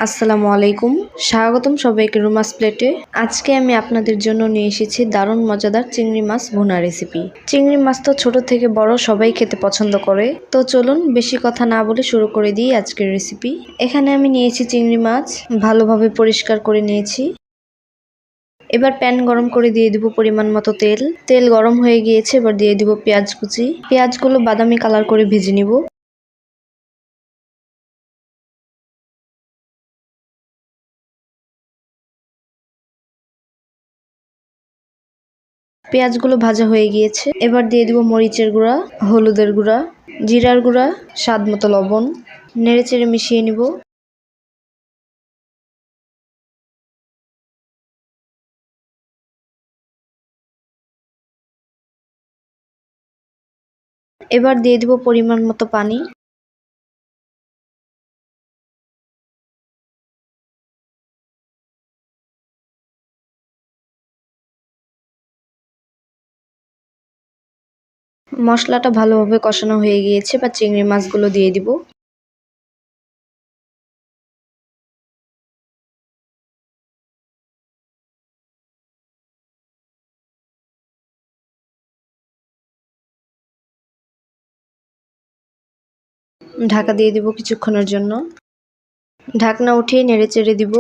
আসসালামু আলাইকুম, স্বাগতম সবাইকে রুমাস প্লেটে। আজকে আমি আপনাদের জন্য নিয়ে এসেছি দারুণ মজাদার চিংড়ি মাছ ভুনা রেসিপি। চিংড়ি মাছ তো ছোট থেকে বড় সবাই খেতে পছন্দ করে। তো চলুন বেশি কথা না বলে শুরু করে দিই আজকের রেসিপি। এখানে আমি নিয়েছি চিংড়ি মাছ, ভালোভাবে পরিষ্কার করে নিয়েছি। এবার প্যান গরম করে দিয়ে দিব পরিমাণ মতো তেল। তেল গরম হয়ে গিয়েছে, এবার দিয়ে দিব পেঁয়াজ কুচি। পেঁয়াজগুলো বাদামি কালার করে ভেজে নিব। পেঁয়াজগুলো ভাজা হয়ে গিয়েছে, এবার দিয়ে দিব মরিচের গুঁড়া, হলুদের গুঁড়া, জিরার গুঁড়া, স্বাদ মতো লবণ। নেড়েচেড়ে মিশিয়ে নিব। এবার দিয়ে দিব পরিমাণ মতো পানি। মশলাটা ভালোভাবে কষানো হয়ে গিয়েছে, বা চিংড়ি মাছগুলো দিয়ে দিব। ঢাকা দিয়ে দিব কিছুক্ষণের জন্য। ঢাকনা উঠিয়ে নেড়েচেড়ে দিব।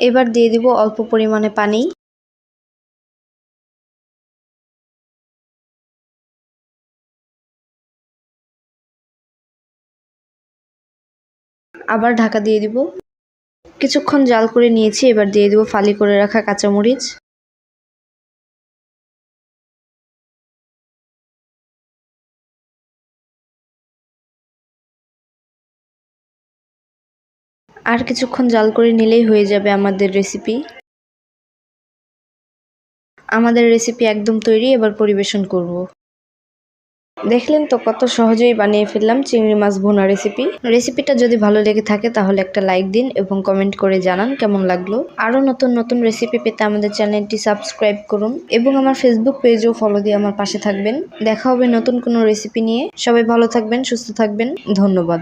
এবার দিয়ে দিব অল্প পরিমাণে পানি। আবার ঢাকা দিয়ে দিব। কিছুক্ষণ জাল করে নিয়েছি, এবার দিয়ে দিব ফালি করে রাখা কাঁচামরিচ। আর কিছুক্ষণ জাল করে নিলেই হয়ে যাবে আমাদের রেসিপি। আমাদের রেসিপি একদম তৈরি, এবার পরিবেশন করব। দেখলেন তো কত সহজেই বানিয়ে ফেললাম চিংড়ি মাছ ভুনা রেসিপি। রেসিপিটা যদি ভালো লেগে থাকে তাহলে একটা লাইক দিন এবং কমেন্ট করে জানান কেমন লাগলো। আরও নতুন নতুন রেসিপি পেতে আমাদের চ্যানেলটি সাবস্ক্রাইব করুন এবং আমার ফেসবুক পেজও ফলো দিয়ে আমার পাশে থাকবেন। দেখা হবে নতুন কোনো রেসিপি নিয়ে। সবাই ভালো থাকবেন, সুস্থ থাকবেন। ধন্যবাদ।